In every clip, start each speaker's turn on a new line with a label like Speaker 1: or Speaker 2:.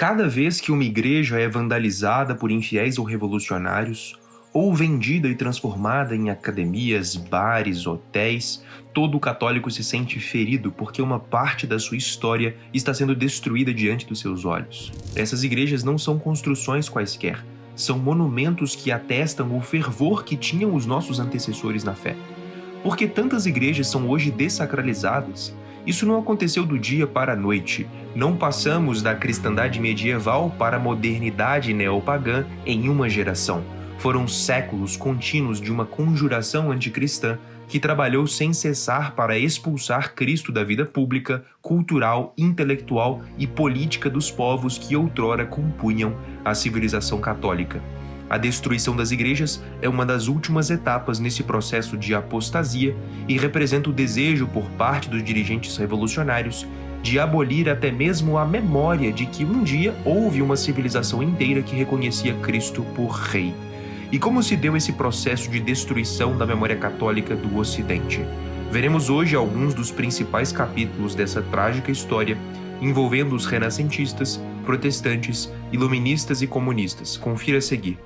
Speaker 1: Cada vez que uma igreja é vandalizada por infiéis ou revolucionários, ou vendida e transformada em academias, bares, hotéis, todo católico se sente ferido porque uma parte da sua história está sendo destruída diante dos seus olhos. Essas igrejas não são construções quaisquer, são monumentos que atestam o fervor que tinham os nossos antecessores na fé. Por que tantas igrejas são hoje dessacralizadas? Isso não aconteceu do dia para a noite. Não passamos da cristandade medieval para a modernidade neopagã em uma geração. Foram séculos contínuos de uma conjuração anticristã que trabalhou sem cessar para expulsar Cristo da vida pública, cultural, intelectual e política dos povos que outrora compunham a civilização católica. A destruição das igrejas é uma das últimas etapas nesse processo de apostasia e representa o desejo por parte dos dirigentes revolucionários de abolir até mesmo a memória de que um dia houve uma civilização inteira que reconhecia Cristo por rei. E como se deu esse processo de destruição da memória católica do Ocidente? Veremos hoje alguns dos principais capítulos dessa trágica história envolvendo os renascentistas, protestantes, iluministas e comunistas. Confira a seguir.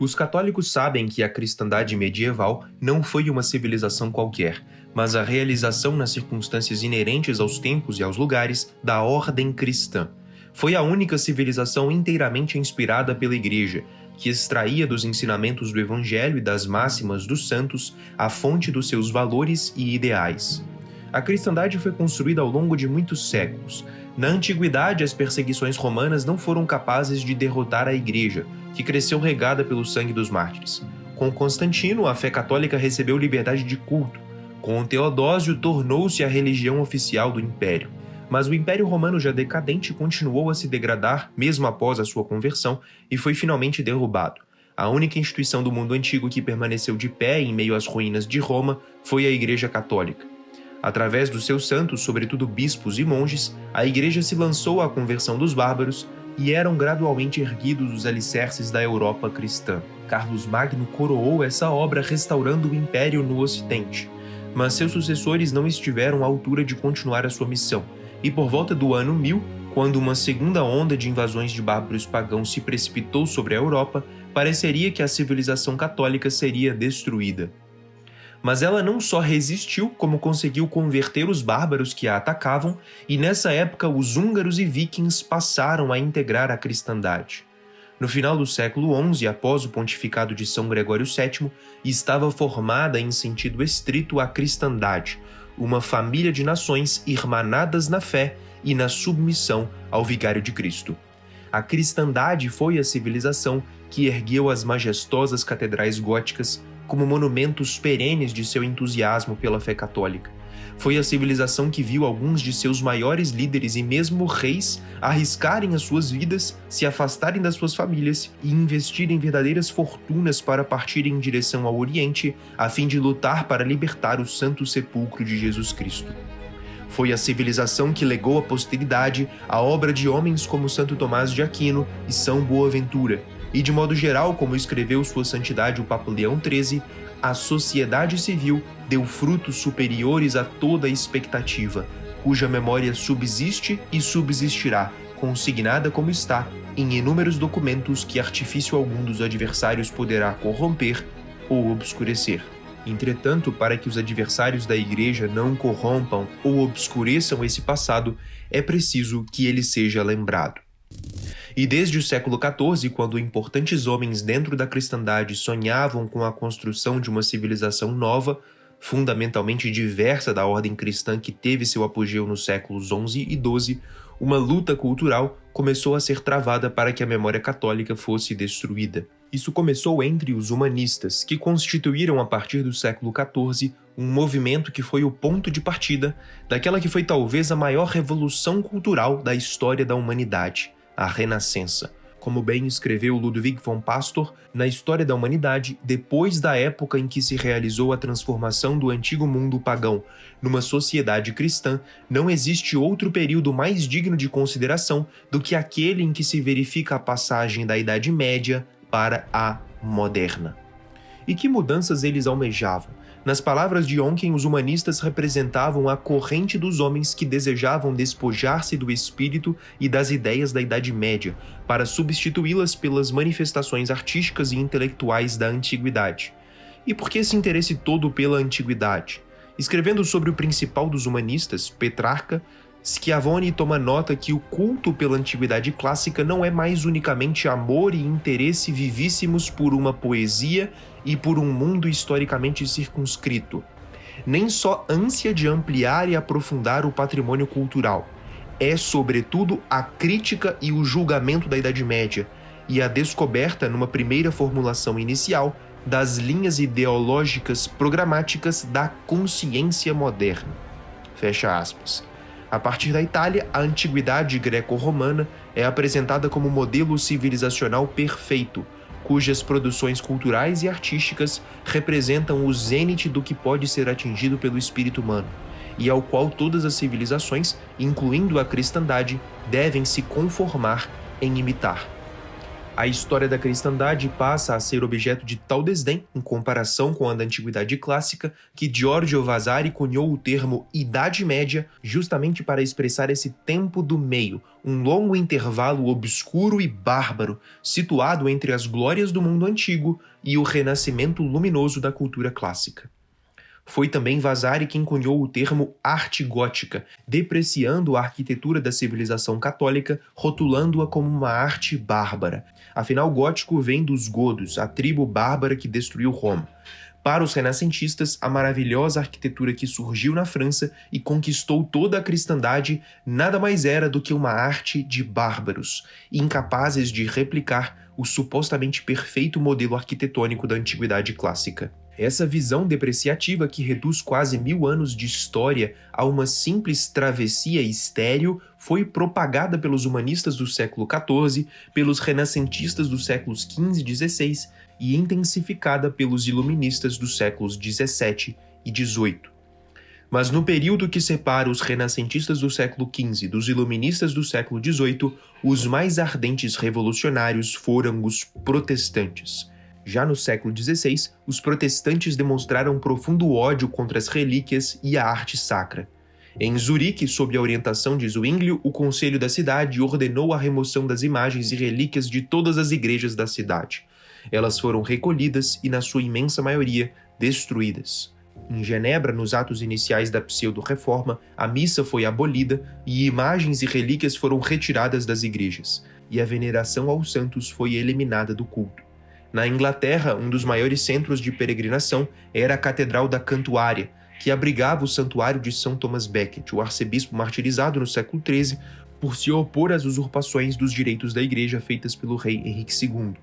Speaker 1: Os católicos sabem que a cristandade medieval não foi uma civilização qualquer, mas a realização nas circunstâncias inerentes aos tempos e aos lugares da ordem cristã. Foi a única civilização inteiramente inspirada pela Igreja, que extraía dos ensinamentos do Evangelho e das máximas dos santos a fonte dos seus valores e ideais. A cristandade foi construída ao longo de muitos séculos. Na antiguidade, as perseguições romanas não foram capazes de derrotar a Igreja, que cresceu regada pelo sangue dos mártires. Com Constantino, a fé católica recebeu liberdade de culto. Com Teodósio, tornou-se a religião oficial do Império. Mas o Império Romano já decadente continuou a se degradar mesmo após a sua conversão e foi finalmente derrubado. A única instituição do mundo antigo que permaneceu de pé em meio às ruínas de Roma foi a Igreja Católica. Através dos seus santos, sobretudo bispos e monges, a Igreja se lançou à conversão dos bárbaros e eram gradualmente erguidos os alicerces da Europa cristã. Carlos Magno coroou essa obra restaurando o Império no Ocidente, mas seus sucessores não estiveram à altura de continuar a sua missão, e por volta do ano 1000, quando uma segunda onda de invasões de bárbaros pagãos se precipitou sobre a Europa, pareceria que a civilização católica seria destruída. Mas ela não só resistiu, como conseguiu converter os bárbaros que a atacavam, e nessa época os húngaros e vikings passaram a integrar a cristandade. No final do século XI, após o pontificado de São Gregório VII, estava formada em sentido estrito a cristandade, uma família de nações irmanadas na fé e na submissão ao vigário de Cristo. A cristandade foi a civilização que ergueu as majestosas catedrais góticas como monumentos perenes de seu entusiasmo pela fé católica. Foi a civilização que viu alguns de seus maiores líderes e mesmo reis arriscarem as suas vidas, se afastarem das suas famílias e investirem verdadeiras fortunas para partirem em direção ao Oriente, a fim de lutar para libertar o Santo Sepulcro de Jesus Cristo. Foi a civilização que legou à posteridade a obra de homens como Santo Tomás de Aquino e São Boaventura, e de modo geral, como escreveu Sua Santidade o Papa Leão XIII, a sociedade civil deu frutos superiores a toda expectativa, cuja memória subsiste e subsistirá, consignada como está em inúmeros documentos que artifício algum dos adversários poderá corromper ou obscurecer. Entretanto, para que os adversários da Igreja não corrompam ou obscureçam esse passado, é preciso que ele seja lembrado. E desde o século XIV, quando importantes homens dentro da cristandade sonhavam com a construção de uma civilização nova, fundamentalmente diversa da ordem cristã que teve seu apogeu nos séculos XI e XII, uma luta cultural começou a ser travada para que a memória católica fosse destruída. Isso começou entre os humanistas, que constituíram a partir do século XIV um movimento que foi o ponto de partida daquela que foi talvez a maior revolução cultural da história da humanidade, a Renascença. Como bem escreveu Ludwig von Pastor, na história da humanidade, depois da época em que se realizou a transformação do antigo mundo pagão numa sociedade cristã, não existe outro período mais digno de consideração do que aquele em que se verifica a passagem da Idade Média para a moderna. E que mudanças eles almejavam? Nas palavras de Oncken, os humanistas representavam a corrente dos homens que desejavam despojar-se do espírito e das ideias da Idade Média, para substituí-las pelas manifestações artísticas e intelectuais da Antiguidade. E por que esse interesse todo pela Antiguidade? Escrevendo sobre o principal dos humanistas, Petrarca, Schiavone toma nota que o culto pela Antiguidade clássica não é mais unicamente amor e interesse vivíssimos por uma poesia e por um mundo historicamente circunscrito. Nem só ânsia de ampliar e aprofundar o patrimônio cultural. É, sobretudo, a crítica e o julgamento da Idade Média, e a descoberta, numa primeira formulação inicial, das linhas ideológicas programáticas da consciência moderna. Fecha aspas. A partir da Itália, a antiguidade greco-romana é apresentada como modelo civilizacional perfeito, cujas produções culturais e artísticas representam o zênite do que pode ser atingido pelo espírito humano, e ao qual todas as civilizações, incluindo a cristandade, devem se conformar em imitar. A história da cristandade passa a ser objeto de tal desdém, em comparação com a da antiguidade clássica, que Giorgio Vasari cunhou o termo Idade Média justamente para expressar esse tempo do meio, um longo intervalo obscuro e bárbaro, situado entre as glórias do mundo antigo e o renascimento luminoso da cultura clássica. Foi também Vasari quem cunhou o termo arte gótica, depreciando a arquitetura da civilização católica, rotulando-a como uma arte bárbara. Afinal, gótico vem dos godos, a tribo bárbara que destruiu Roma. Para os renascentistas, a maravilhosa arquitetura que surgiu na França e conquistou toda a cristandade nada mais era do que uma arte de bárbaros, incapazes de replicar o supostamente perfeito modelo arquitetônico da antiguidade clássica. Essa visão depreciativa que reduz quase 1000 anos de história a uma simples travessia estéril foi propagada pelos humanistas do século XIV, pelos renascentistas dos séculos XV e XVI e intensificada pelos iluministas dos séculos XVII e XVIII. Mas no período que separa os renascentistas do século XV dos iluministas do século XVIII, os mais ardentes revolucionários foram os protestantes. Já no século XVI, os protestantes demonstraram profundo ódio contra as relíquias e a arte sacra. Em Zurique, sob a orientação de Zwinglio, o conselho da cidade ordenou a remoção das imagens e relíquias de todas as igrejas da cidade. Elas foram recolhidas e, na sua imensa maioria, destruídas. Em Genebra, nos atos iniciais da pseudo-reforma, a missa foi abolida e imagens e relíquias foram retiradas das igrejas, e a veneração aos santos foi eliminada do culto. Na Inglaterra, um dos maiores centros de peregrinação era a Catedral da Cantuária, que abrigava o santuário de São Thomas Becket, o arcebispo martirizado no século XIII por se opor às usurpações dos direitos da igreja feitas pelo rei Henrique II.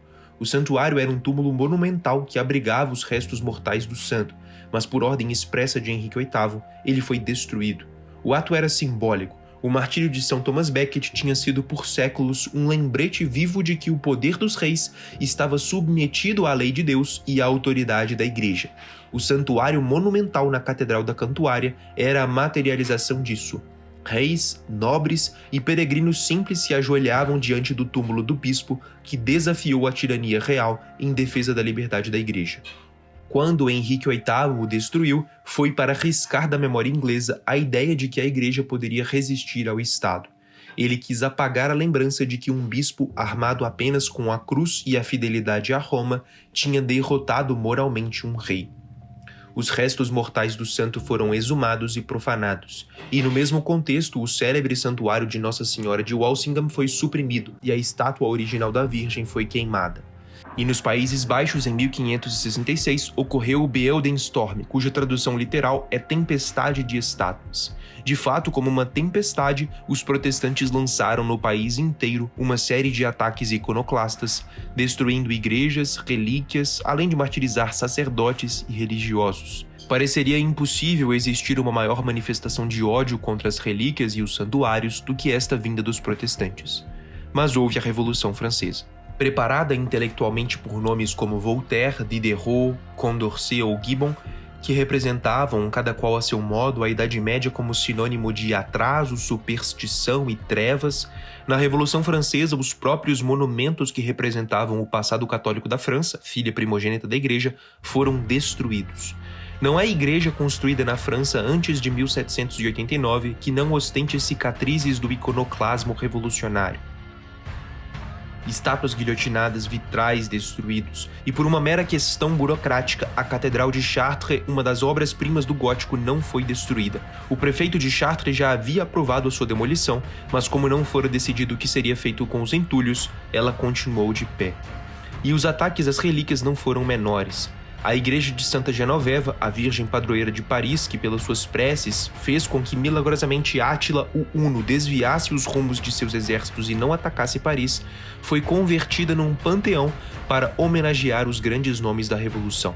Speaker 1: O santuário era um túmulo monumental que abrigava os restos mortais do santo, mas por ordem expressa de Henrique VIII, ele foi destruído. O ato era simbólico. O martírio de São Thomas Becket tinha sido por séculos um lembrete vivo de que o poder dos reis estava submetido à lei de Deus e à autoridade da igreja. O santuário monumental na Catedral da Cantuária era a materialização disso. Reis, nobres e peregrinos simples se ajoelhavam diante do túmulo do bispo que desafiou a tirania real em defesa da liberdade da igreja. Quando Henrique VIII o destruiu, foi para riscar da memória inglesa a ideia de que a igreja poderia resistir ao Estado. Ele quis apagar a lembrança de que um bispo armado apenas com a cruz e a fidelidade a Roma tinha derrotado moralmente um rei. Os restos mortais do santo foram exumados e profanados, e no mesmo contexto o célebre santuário de Nossa Senhora de Walsingham foi suprimido e a estátua original da Virgem foi queimada. E nos Países Baixos, em 1566, ocorreu o Beeldenstorm, cuja tradução literal é tempestade de estátuas. De fato, como uma tempestade, os protestantes lançaram no país inteiro uma série de ataques iconoclastas, destruindo igrejas, relíquias, além de martirizar sacerdotes e religiosos. Pareceria impossível existir uma maior manifestação de ódio contra as relíquias e os santuários do que esta vinda dos protestantes. Mas houve a Revolução Francesa. Preparada intelectualmente por nomes como Voltaire, Diderot, Condorcet ou Gibbon, que representavam, cada qual a seu modo, a Idade Média como sinônimo de atraso, superstição e trevas, na Revolução Francesa os próprios monumentos que representavam o passado católico da França, filha primogênita da Igreja, foram destruídos. Não há igreja construída na França antes de 1789 que não ostente cicatrizes do iconoclasmo revolucionário. Estátuas guilhotinadas, vitrais destruídos, e por uma mera questão burocrática, a Catedral de Chartres, uma das obras-primas do gótico, não foi destruída. O prefeito de Chartres já havia aprovado a sua demolição, mas como não fora decidido o que seria feito com os entulhos, ela continuou de pé. E os ataques às relíquias não foram menores. A igreja de Santa Genoveva, a Virgem Padroeira de Paris, que pelas suas preces fez com que milagrosamente Átila o Huno desviasse os rumos de seus exércitos e não atacasse Paris, foi convertida num panteão para homenagear os grandes nomes da Revolução.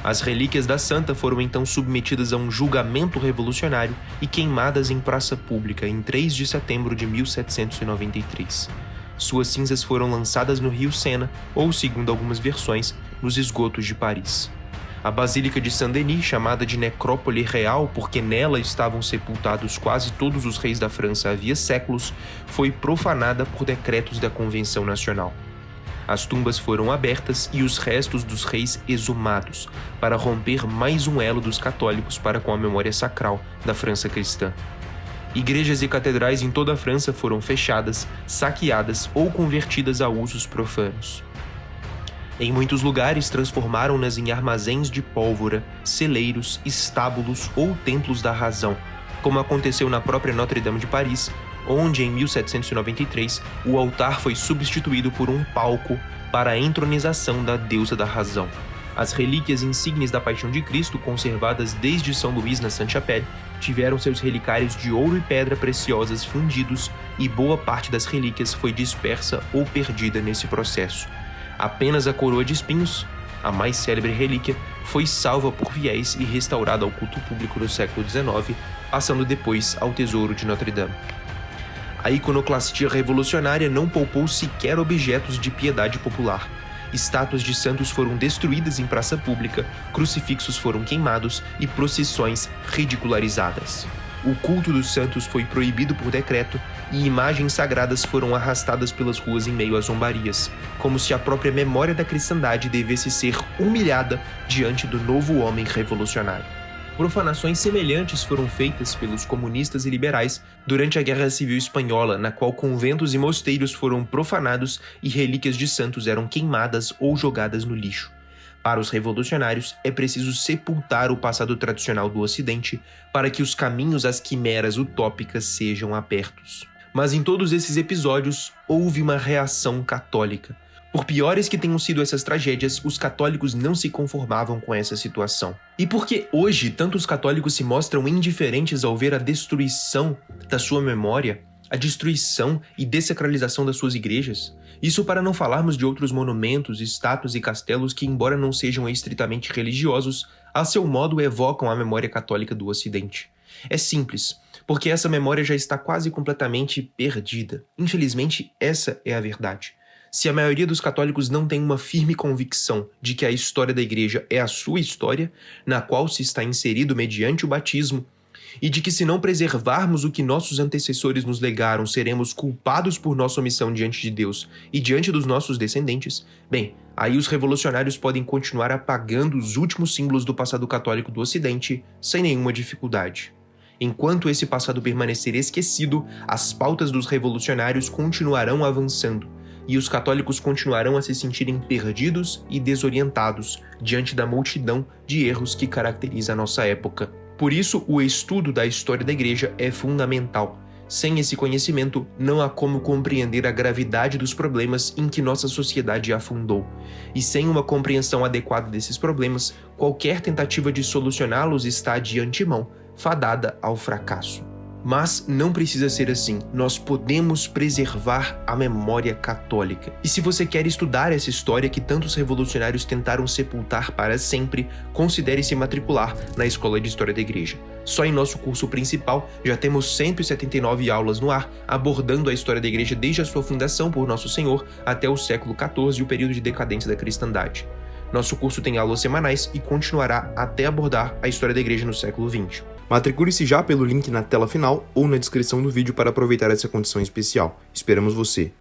Speaker 1: As relíquias da santa foram então submetidas a um julgamento revolucionário e queimadas em praça pública em 3 de setembro de 1793. Suas cinzas foram lançadas no rio Sena, ou, segundo algumas versões, nos esgotos de Paris. A Basílica de Saint-Denis, chamada de Necrópole Real porque nela estavam sepultados quase todos os reis da França havia séculos, foi profanada por decretos da Convenção Nacional. As tumbas foram abertas e os restos dos reis exumados, para romper mais um elo dos católicos para com a memória sacral da França cristã. Igrejas e catedrais em toda a França foram fechadas, saqueadas ou convertidas a usos profanos. Em muitos lugares, transformaram-nas em armazéns de pólvora, celeiros, estábulos ou templos da razão, como aconteceu na própria Notre-Dame de Paris, onde, em 1793, o altar foi substituído por um palco para a entronização da deusa da razão. As relíquias insígnes da Paixão de Cristo, conservadas desde São Luís na Sainte-Chapelle, tiveram seus relicários de ouro e pedra preciosas fundidos e boa parte das relíquias foi dispersa ou perdida nesse processo. Apenas a coroa de espinhos, a mais célebre relíquia, foi salva por fiéis e restaurada ao culto público no século XIX, passando depois ao tesouro de Notre-Dame. A iconoclastia revolucionária não poupou sequer objetos de piedade popular. Estátuas de santos foram destruídas em praça pública, crucifixos foram queimados e procissões ridicularizadas. O culto dos santos foi proibido por decreto e imagens sagradas foram arrastadas pelas ruas em meio a zombarias, como se a própria memória da cristandade devesse ser humilhada diante do novo homem revolucionário. Profanações semelhantes foram feitas pelos comunistas e liberais durante a Guerra Civil Espanhola, na qual conventos e mosteiros foram profanados e relíquias de santos eram queimadas ou jogadas no lixo. Para os revolucionários, é preciso sepultar o passado tradicional do Ocidente para que os caminhos às quimeras utópicas sejam abertos. Mas em todos esses episódios, houve uma reação católica. Por piores que tenham sido essas tragédias, os católicos não se conformavam com essa situação. E por que hoje tantos católicos se mostram indiferentes ao ver a destruição da sua memória, a destruição e dessacralização das suas igrejas? Isso para não falarmos de outros monumentos, estátuas e castelos que, embora não sejam estritamente religiosos, a seu modo evocam a memória católica do Ocidente. É simples, porque essa memória já está quase completamente perdida. Infelizmente, essa é a verdade. Se a maioria dos católicos não tem uma firme convicção de que a história da igreja é a sua história, na qual se está inserido mediante o batismo, e de que se não preservarmos o que nossos antecessores nos legaram, seremos culpados por nossa omissão diante de Deus e diante dos nossos descendentes, bem, aí os revolucionários podem continuar apagando os últimos símbolos do passado católico do Ocidente sem nenhuma dificuldade. Enquanto esse passado permanecer esquecido, as pautas dos revolucionários continuarão avançando, e os católicos continuarão a se sentirem perdidos e desorientados diante da multidão de erros que caracteriza a nossa época. Por isso, o estudo da história da igreja é fundamental. Sem esse conhecimento, não há como compreender a gravidade dos problemas em que nossa sociedade afundou. E sem uma compreensão adequada desses problemas, qualquer tentativa de solucioná-los está de antemão fadada ao fracasso. Mas não precisa ser assim, nós podemos preservar a memória católica. E se você quer estudar essa história que tantos revolucionários tentaram sepultar para sempre, considere se matricular na Escola de História da Igreja. Só em nosso curso principal já temos 179 aulas no ar, abordando a história da Igreja desde a sua fundação por Nosso Senhor até o século XIV e o período de decadência da cristandade. Nosso curso tem aulas semanais e continuará até abordar a história da Igreja no século XX. Matricule-se já pelo link na tela final ou na descrição do vídeo para aproveitar essa condição especial. Esperamos você!